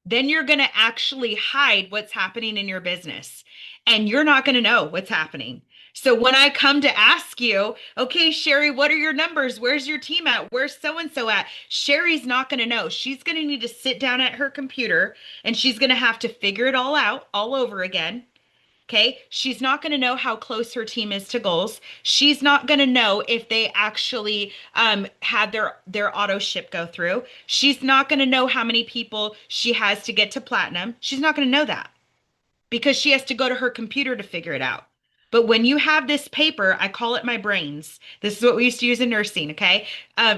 Then you're going to actually hide what's happening in your business and you're not going to know what's happening. So when I come to ask you, okay, Sherry, what are your numbers? Where's your team at? Where's so and so at? Sherry's not going to know. She's going to need to sit down at her computer and she's going to have to figure it all out all over again. Okay. She's not going to know how close her team is to goals. She's not going to know if they actually had their auto ship go through. She's not going to know how many people she has to get to platinum. She's not going to know that because she has to go to her computer to figure it out. But when you have this paper, I call it my brains. This is what we used to use in nursing. Okay.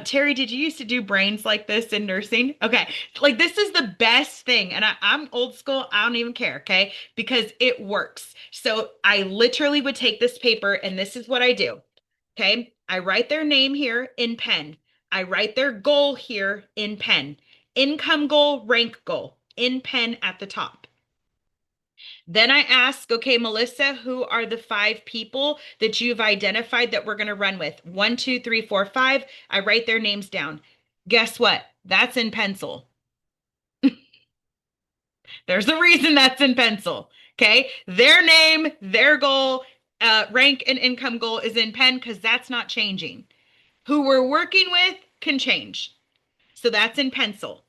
Terry, did you used to do brains like this in nursing? Okay. Like this is the best thing. And I'm old school. I don't even care. Okay. Because it works. So I literally would take this paper and this is what I do. Okay. I write their name here in pen. I write their goal here in pen. Income goal, rank goal in pen at the top. Then I ask, okay, Melissa, who are the five people that you've identified that we're going to run with? One, two, three, four, five. I write their names down. Guess what? That's in pencil. There's a reason that's in pencil. Okay. Their name, their goal, rank, and income goal is in pen because that's not changing. Who we're working with can change. So that's in pencil.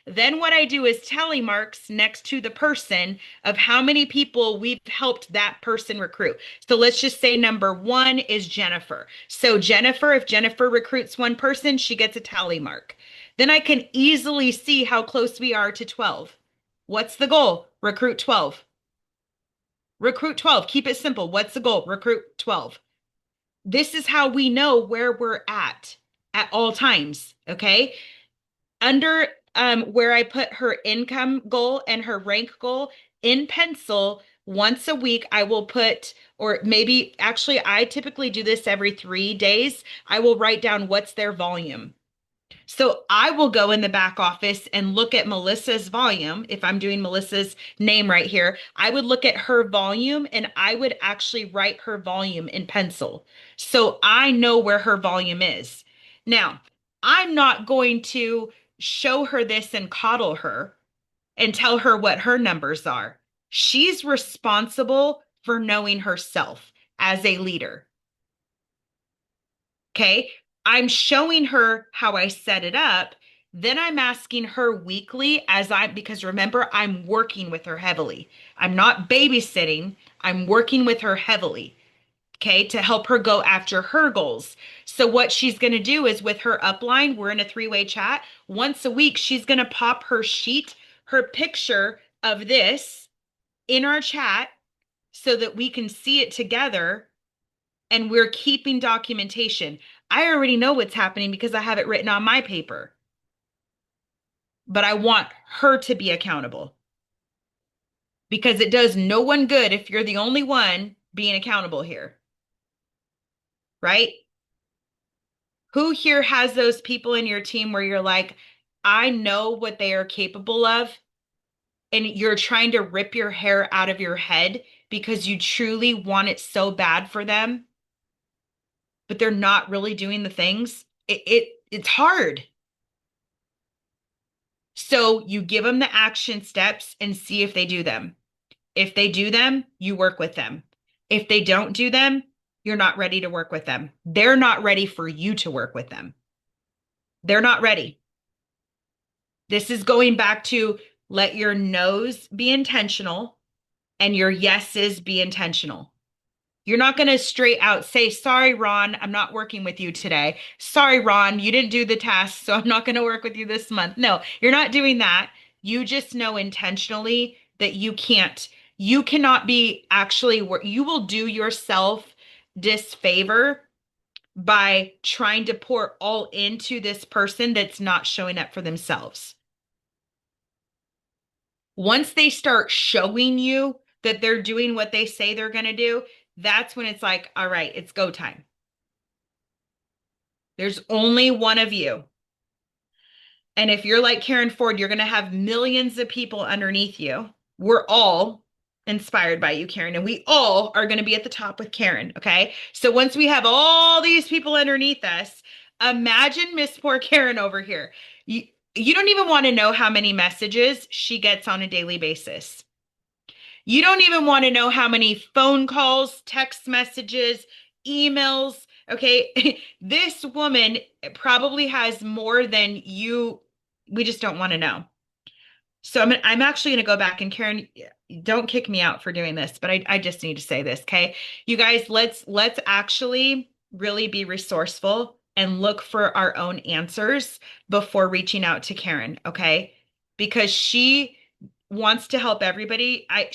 Then what I do is tally marks next to the person of how many people we've helped that person recruit. So let's just say number one is Jennifer. So Jennifer, if Jennifer recruits one person, she gets a tally mark. Then I can easily see how close we are to 12. What's the goal? Recruit 12. Recruit 12. Keep it simple. What's the goal? Recruit 12. This is how we know where we're at all times. Okay. Under where I put her income goal and her rank goal in pencil, once a week, I will put, or maybe actually, I typically do this every 3 days. I will write down what's their volume. So I will go in the back office and look at Melissa's volume. If I'm doing Melissa's name right here, I would look at her volume and I would actually write her volume in pencil. So I know where her volume is. Now, I'm not going to show her this and coddle her and tell her what her numbers are. She's responsible for knowing herself as a leader. Okay. I'm showing her how I set it up. Then I'm asking her weekly because remember, I'm working with her heavily. I'm not babysitting. I'm working with her heavily. Okay. To help her go after her goals. So what she's going to do is with her upline, we're in a three-way chat. Once a week, she's going to pop her sheet, her picture of this in our chat so that we can see it together and we're keeping documentation. I already know what's happening because I have it written on my paper. But I want her to be accountable because it does no one good if you're the only one being accountable here. Right? Who here has those people in your team where you're like, I know what they are capable of, and you're trying to rip your hair out of your head because you truly want it so bad for them, but they're not really doing the things? It's hard. So you give them the action steps and see if they do them. If they do them, you work with them. If they don't do them, you're not ready to work with them. They're not ready for you to work with them. They're not ready. This is going back to let your no's be intentional and your yeses be intentional. You're not going to straight out say, sorry, Ron, I'm not working with you today. Sorry, Ron, you didn't do the task, so I'm not going to work with you this month. No, you're not doing that. You just know intentionally that you can't. You cannot be actually, you will do yourself disfavor by trying to pour all into this person that's not showing up for themselves. Once they start showing you that they're doing what they say they're going to do, that's when it's like, all right, it's go time. There's only one of you. And if you're like Karen Ford, you're going to have millions of people underneath you. We're all inspired by you, Karen, and we all are going to be at the top with Karen. Okay. So once we have all these people underneath us, imagine Miss Poor Karen over here. You don't even want to know how many messages she gets on a daily basis. You don't even want to know how many phone calls, text messages, emails. Okay. This woman probably has more than you. We just don't want to know. So I'm actually going to go back and Karen, don't kick me out for doing this, but I just need to say this. Okay. You guys, let's actually really be resourceful and look for our own answers before reaching out to Karen. Okay. Because she wants to help everybody. I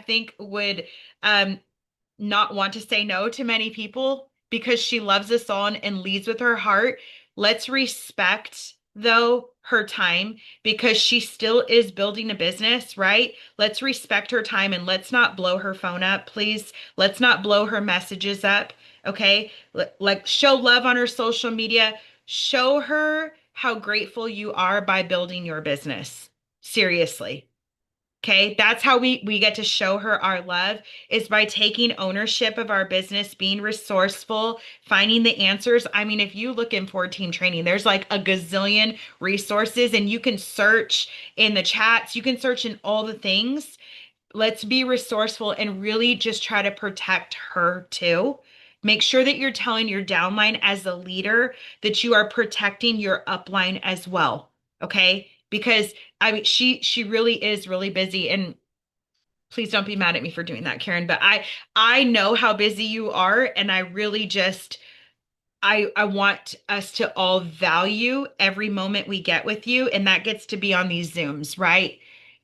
think would not want to say no to many people because she loves us all and leads with her heart. Let's respect though her time because she still is building a business, right? Let's respect her time and let's not blow her phone up, please. Let's not blow her messages up, okay? Like show love on her social media. Show her how grateful you are by building your business. Seriously. Okay, that's how we get to show her our love is by taking ownership of our business, being resourceful, finding the answers. I mean, if you look in for team training, there's like a gazillion resources and you can search in the chats, you can search in all the things. Let's be resourceful and really just try to protect her too. Make sure that you're telling your downline as a leader that you are protecting your upline as well. Okay? Because I mean she really is really busy and please don't be mad at me for doing that, Karen, but I know how busy you are and I really just I want us to all value every moment we get with you, and that gets to be on these Zooms, right?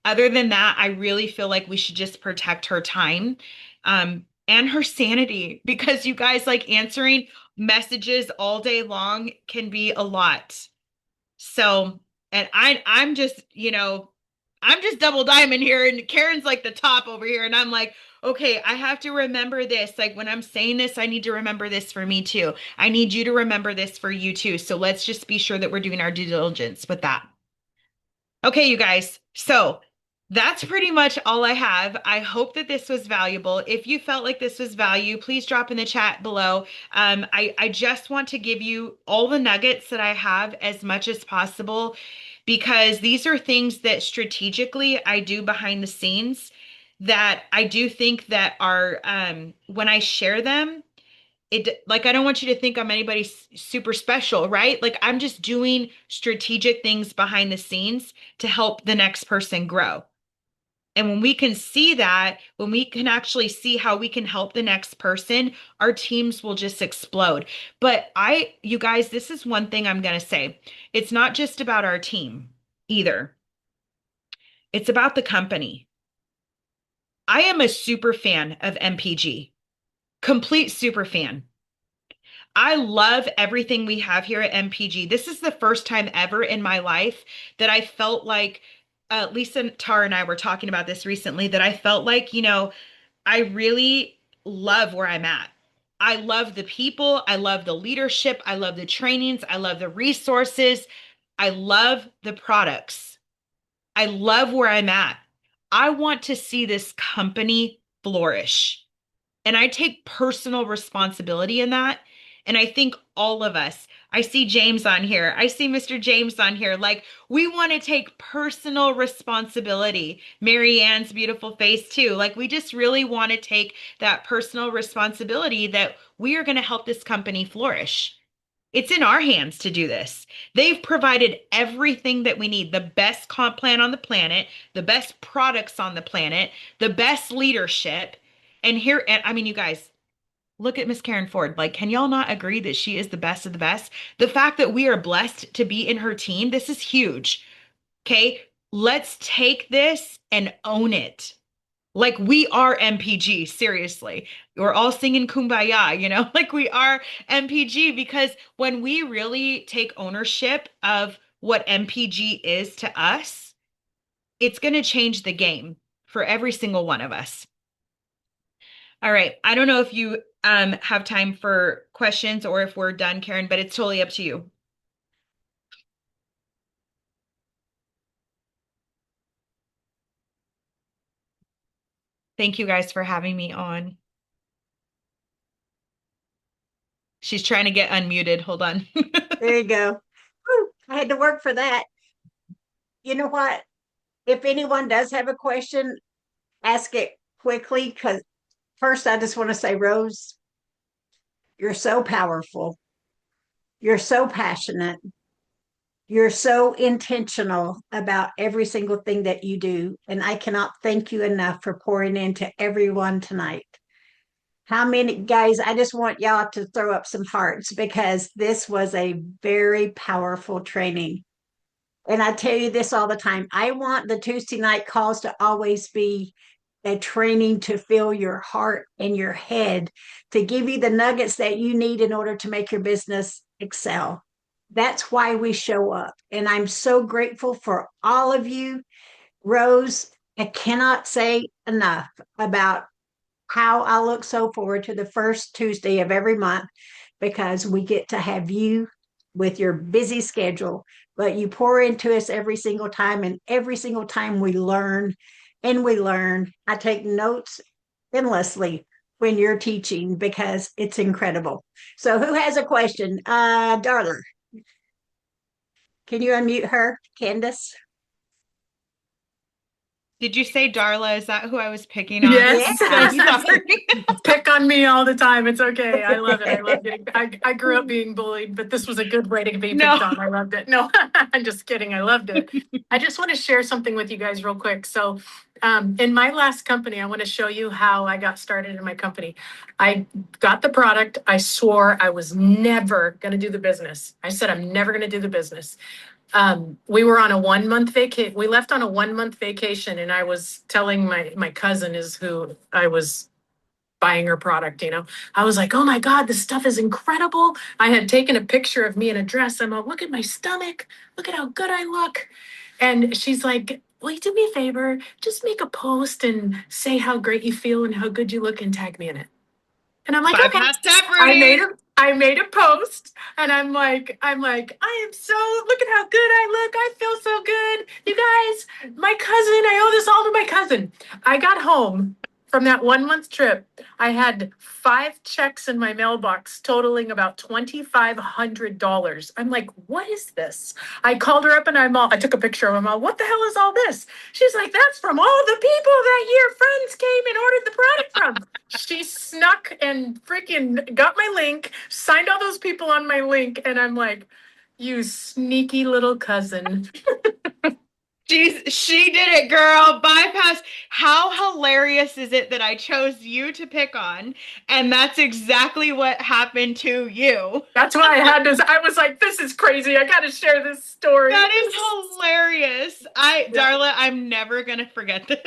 Other than that, I really feel like we should just protect her time, and her sanity because you guys like answering messages all day long can be a lot. So, and I'm just, I'm just double diamond here and Karen's like the top over here and I'm like, okay, I have to remember this. Like when I'm saying this, I need to remember this for me too. I need you to remember this for you too. So let's just be sure that we're doing our due diligence with that. Okay, you guys. So that's pretty much all I have. I hope that this was valuable. If you felt like this was value, please drop in the chat below. I just want to give you all the nuggets that I have as much as possible because these are things that strategically I do behind the scenes that I do think that are, when I share them, it like I don't want you to think I'm anybody super special, right? Like I'm just doing strategic things behind the scenes to help the next person grow. And when we can see that, when we can actually see how we can help the next person, our teams will just explode. But you guys, this is one thing I'm going to say. It's not just about our team either. It's about the company. I am a super fan of MPG, complete super fan. I love everything we have here at MPG. This is the first time ever in my life that I felt like, Lisa Tar and I were talking about this recently, that I felt like, I really love where I'm at. I love the people. I love the leadership. I love the trainings. I love the resources. I love the products. I love where I'm at. I want to see this company flourish. And I take personal responsibility in that. And I think all of us, I see James on here. I see Mr. James on here. Like, we want to take personal responsibility. Mary Ann's beautiful face, too. Like, we just really want to take that personal responsibility that we are going to help this company flourish. It's in our hands to do this. They've provided everything that we need, the best comp plan on the planet, the best products on the planet, the best leadership. And I mean, you guys, look at Miss Karen Ford. Like, can y'all not agree that she is the best of the best? The fact that we are blessed to be in her team, this is huge. Okay. Let's take this and own it. Like we are MPG, seriously. We're all singing Kumbaya, like we are MPG because when we really take ownership of what MPG is to us, it's going to change the game for every single one of us. All right. I don't know if you have time for questions or if we're done, Karen, but it's totally up to you. Thank you guys for having me on. She's trying to get unmuted. Hold on. There you go. Whew, I had to work for that. You know what? If anyone does have a question, ask it quickly because first I just want to say, Rose, you're so powerful. You're so passionate. You're so intentional about every single thing that you do. And I cannot thank you enough for pouring into everyone tonight. How many guys? I just want y'all to throw up some hearts because this was a very powerful training. And I tell you this all the time. I want the Tuesday night calls to always be a training to fill your heart and your head, to give you the nuggets that you need in order to make your business excel. That's why we show up. And I'm so grateful for all of you. Rose, I cannot say enough about how I look so forward to the first Tuesday of every month because we get to have you with your busy schedule, but you pour into us every single time, and every single time we learn and we learn. I take notes endlessly when you're teaching because it's incredible. So who has a question? Darla, can you unmute her? Candace? Did you say Darla? Is that who I was picking on? Yeah, I'm Yes. so you just sorry. Pick on me all the time. It's okay. I love it. I love getting, I grew up being bullied, but this was a good way to be No. picked on. I loved it. No, I'm just kidding. I loved it. I just want to share something with you guys real quick. So, in my last company, I want to show you how I got started in my company. I got the product. I swore I was never going to do the business. I said, I'm never going to do the business. We were on a 1 month vacation. We left on a 1 month vacation, and I was telling my cousin is who I was buying her product, you know. I was like, oh my God, this stuff is incredible. I had taken a picture of me in a dress. I'm like, look at my stomach. Look at how good I look. And she's like, will you do me a favor? Just make a post and say how great you feel and how good you look and tag me in it. And I'm like, okay. Bypass that, I made Rudy. a I made a post and I am so look at how good I look. I feel so good. You guys, my cousin, I owe this all to my cousin. I got home from that 1 month trip. I had 5 checks in my mailbox totaling about $2,500. I'm like, what is this? I called her up and I took a picture of them all. What the hell is all this? She's like, that's from all the people that your friends came and ordered the product from. She snuck and freaking got my link, signed all those people on my link, and I'm like, you sneaky little cousin. She did it, girl. Bypass. How hilarious is it that I chose you to pick on? And that's exactly what happened to you. That's why I was like, this is crazy. I got to share this story. That is hilarious. Yeah. Darla, I'm never gonna forget this.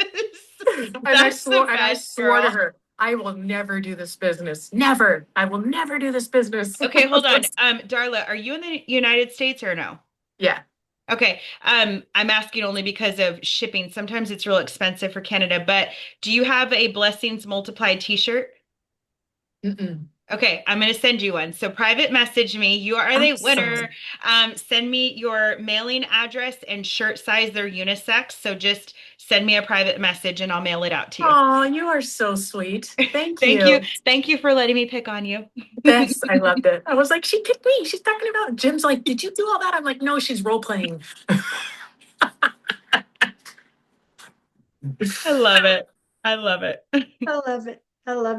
And That's the I best, swore to girl. her, I will never do this business. Never. I will never do this business. Okay, hold on. Darla, are you in the United States or no? Yeah. Okay. I'm asking only because of shipping. Sometimes it's real expensive for Canada, but do you have a Blessings Multiplied t-shirt? Mm-mm. Okay, I'm going to send you one. So private message me. You are the winner. Awesome. Send me your mailing address and shirt size. They're unisex. So just send me a private message and I'll mail it out to you. Oh, you are so sweet. Thank Thank you. you. Thank you for letting me pick on you. Yes, I loved it. I was like, she picked me. She's talking about Jim's like, did you do all that? I'm like, no, she's role playing. I love it. I love it. I love it. I love